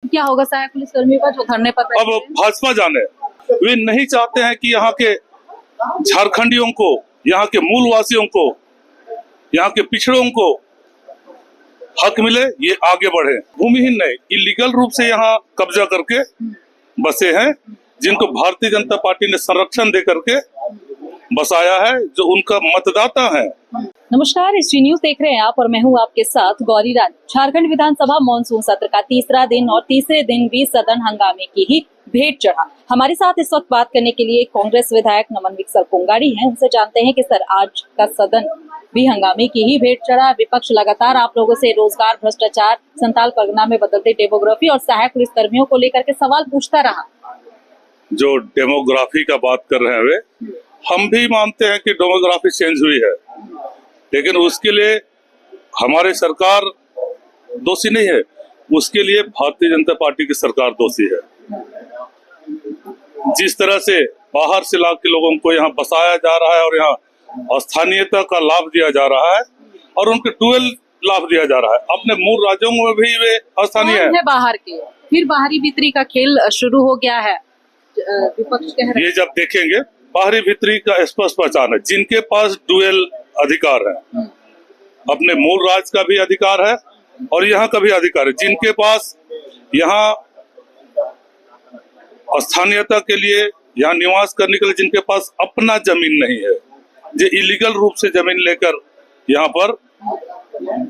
क्या होगा सहायक पुलिस कर्मियों का जो धरने पर बैठे अब हैं? भाजपा जाने, वे नहीं चाहते हैं कि यहाँ के झारखंडियों को, यहाँ के मूल वासियों को, यहाँ के पिछड़ों को हक मिले, ये आगे बढ़े। भूमिहीन नहीं, इलीगल रूप से यहाँ कब्जा करके बसे हैं, जिनको भारतीय जनता पार्टी ने संरक्षण दे करके बसाया है, जो उनका मतदाता है। नमस्कार, SG न्यूज देख रहे हैं आप और मैं हूं आपके साथ गौरी रानी। झारखंड विधानसभा मानसून सत्र का तीसरा दिन और तीसरे दिन भी सदन हंगामे की ही भेंट चढ़ा। हमारे साथ इस वक्त बात करने के लिए कांग्रेस विधायक नमन विकसर कोंगाड़ी हैं। उनसे जानते हैं कि सर, आज का सदन भी हंगामे की ही भेंट चढ़ा। विपक्ष लगातार आप लोगों से रोजगार, भ्रष्टाचार, संताल परगना में बदलते डेमोग्राफी और सहायक पुलिस कर्मियों को लेकर के सवाल पूछता रहा। जो डेमोग्राफी का बात कर रहे हैं वे, हम भी मानते हैं कि डेमोग्राफी चेंज हुई है, लेकिन उसके लिए हमारी सरकार दोषी नहीं है, उसके लिए भारतीय जनता पार्टी की सरकार दोषी है। जिस तरह से बाहर से ला के लोगों को यहाँ बसाया जा रहा है और यहाँ स्थानीयता का लाभ दिया जा रहा है और उनके डुअल लाभ दिया जा रहा है, अपने मूल राज्यों में भी वे स्थानीय है। बाहर के फिर बाहरी भीतरी का खेल शुरू हो गया है, विपक्ष कह रहे हैं। ये जब देखेंगे, बाहरी भीतरी का स्पष्ट पहचान है। जिनके पास डुअल अधिकार है, अपने मूल राज्य का भी अधिकार है और यहाँ का भी अधिकार है, जिनके पास यहाँ स्थानीयता के लिए, यहाँ निवास करने के लिए जिनके पास अपना जमीन नहीं है, जो इलीगल रूप से जमीन लेकर यहाँ पर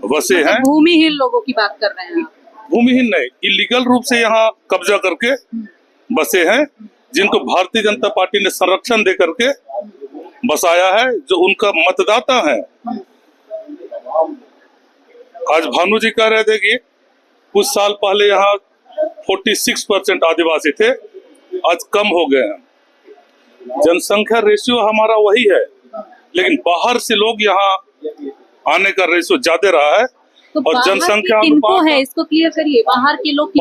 बसे हैं। भूमिहीन लोगों की बात कर रहे हैं आप। भूमिहीन नहीं, इलीगल रूप से यहाँ कब्जा करके बसे हैं, जिनको भारतीय जनता पार्टी ने संरक्षण दे करके बसाया है, जो उनका मतदाता है। आज भानु जी कह रहे थे कि कुछ साल पहले यहाँ 46% आदिवासी थे, आज कम हो गए हैं। जनसंख्या रेशियो हमारा वही है, लेकिन बाहर से लोग यहाँ आने का रेशियो ज्यादा रहा है। तो और जनसंख्या किनको है, इसको क्लियर करिए। बाहर के लोग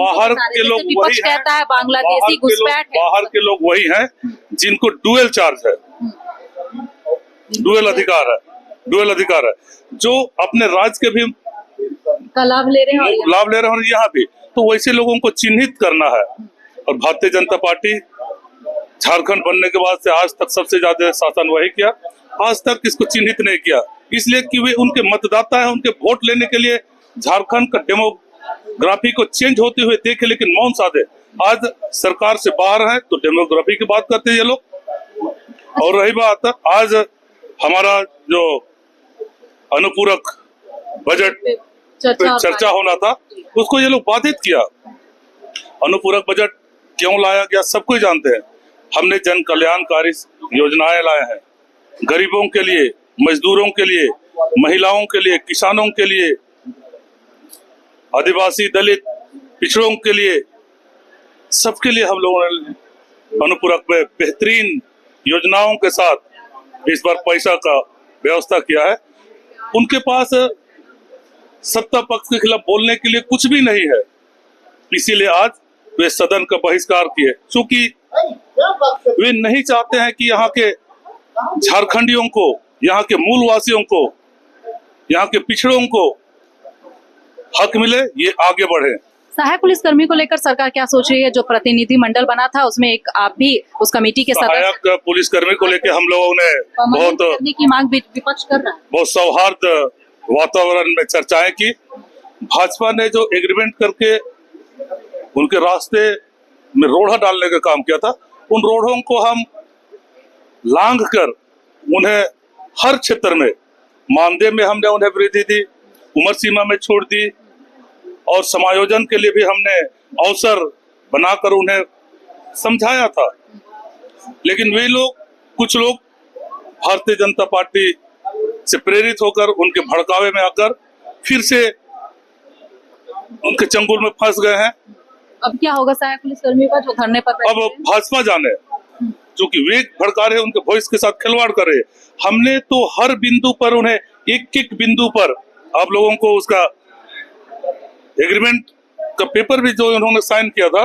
वही कहता है बांग्लादेशी घुसपैठ है। बाहर के लोग वही हैं जिनको डुअल चार्ज है, डुअल अधिकार है, जो अपने राज्य के भी लाभ ले रहे हैं और यहाँ भी, तो वैसे लोगों को चिन्हित करना है। और भारतीय जनता पार्टी झारखंड बनने के बाद से आज तक सबसे ज्यादा शासन वही किया, आज तक इसको चिन्हित नहीं किया, इसलिए कि वे उनके मतदाता हैं। उनके वोट लेने के लिए झारखंड का डेमोग्राफी को चेंज होते हुए देखे, लेकिन मौन साधे। आज सरकार से बाहर है तो डेमोग्राफी की बात करते हैं ये लोग। और रही बात आज हमारा जो अनुपूरक बजट चर्चा होना था, उसको ये लोग बाधित किया। अनुपूरक बजट क्यों लाया गया सबको ही जानते हैं। हमने जन कल्याणकारी योजनाएं लाए हैं, गरीबों के लिए, मजदूरों के लिए, महिलाओं के लिए, किसानों के लिए, आदिवासी, दलित, पिछड़ों के लिए, सबके लिए हम लोगों ने अनुपूरक में बेहतरीन योजनाओं के साथ इस बार पैसा का व्यवस्था किया है। उनके पास सत्ता पक्ष के खिलाफ बोलने के लिए कुछ भी नहीं है, इसीलिए आज वे सदन का बहिष्कार किए, क्योंकि वे नहीं चाहते हैं कि यहाँ के झारखंडियों को, यहाँ के मूल वासियों को, यहाँ के पिछड़ों को हक मिले, ये आगे बढ़े। सहायक पुलिस कर्मी को लेकर सरकार क्या सोच रही है? जो प्रतिनिधि मंडल बना था उसमें एक आप भी उस कमेटी के सदस्य। सहायक पुलिस कर्मी को लेकर हम लोगों ने बहुत करने की मांग विपक्ष कर रहा है। बहुत सौहार्द वातावरण में चर्चाएं की। भाजपा ने जो एग्रीमेंट करके उनके रास्ते में रोड़ा डालने का काम किया था, उन रोड़ों को हम लांघ कर उन्हें हर क्षेत्र में, मानदेय में हमने उन्हें वृद्धि दी, उम्र सीमा में छूट दी और समायोजन के लिए भी हमने अवसर बनाकर उन्हें समझाया था। लेकिन वे लोग, कुछ लोग भारतीय जनता पार्टी से प्रेरित होकर उनके भड़कावे में आकर फिर से उनके चंगुल में फंस गए हैं। अब क्या होगा सहायक पुलिस कर्मियों का जो धरने पर बैठे अब हैं? भाजपा जाने, क्योंकि वे भड़का रहे, उनके भविष्य के साथ खिलवाड़ कर रहे। हमने तो हर बिंदु पर उन्हें, एक एक बिंदु पर आप लोगों को उसका एग्रीमेंट का पेपर भी जो उन्होंने साइन किया था,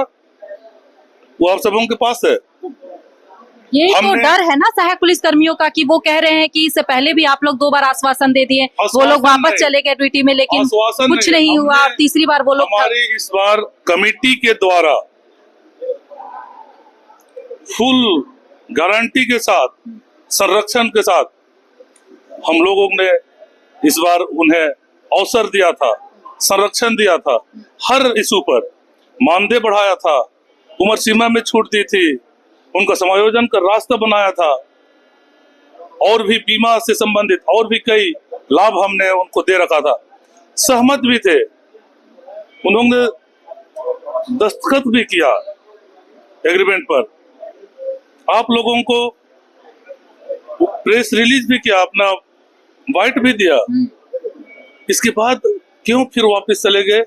वो आप सबों के पास है। ये तो हमने- डर है ना सहायक पुलिस कर्मियों का कि वो कह रहे हैं कि इससे पहले भी आप लोग 2 बार आश्वासन दे दिए, वो आश्वासन लोग वापस नहीं। चले गए ड्यूटी में, लेकिन आश्वासन कुछ नहीं हुआ हमने- और तीसरी बार वो लोग हमारी इस बार कमेटी के द्वारा फुल गारंटी के साथ, संरक्षण के साथ हम लोगों ने इस बार उन्हें अवसर दिया था, संरक्षण दिया था, हर इशू पर मानदेय बढ़ाया था, उम्र सीमा में छूट दी थी, उनका समायोजन का रास्ता बनाया था, और भी बीमा से संबंधित और भी कई लाभ हमने उनको दे रखा था। सहमत भी थे, उन्होंने दस्तखत भी किया एग्रीमेंट पर, आप लोगों को प्रेस रिलीज भी किया, अपना वाइट भी दिया। इसके बाद क्यों फिर वापस चले गए?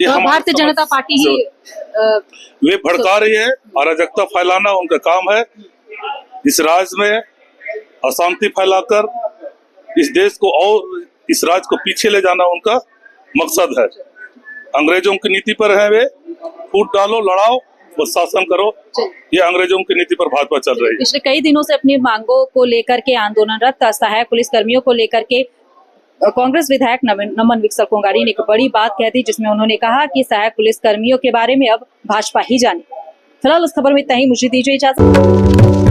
ये तो हमारी भारतीय समझ- जनता पार्टी ही वे भड़का रही है, अराजकता फैलाना उनका काम है। इस राज्य में अशांति फैलाकर इस देश को और इस राज्य को पीछे ले जाना उनका मकसद है। अंग्रेजों की नीति पर है वे, फूट डालो, लड़ाओ, बस शासन करो, ये अंग्रेजों की नीति पर भाजपा चल रही है। पिछले कई दिनों से अपनी मांगों को लेकर के आंदोलनरत सहायक पुलिस कर्मियों को लेकर के कांग्रेस विधायक नमन विकसल कोंगारी ने एक बड़ी बात कह दी, जिसमें उन्होंने कहा कि सहायक पुलिस कर्मियों के बारे में अब भाजपा ही जाने। फिलहाल इस खबर में इतना ही, मुझे दीजिए इजाजत।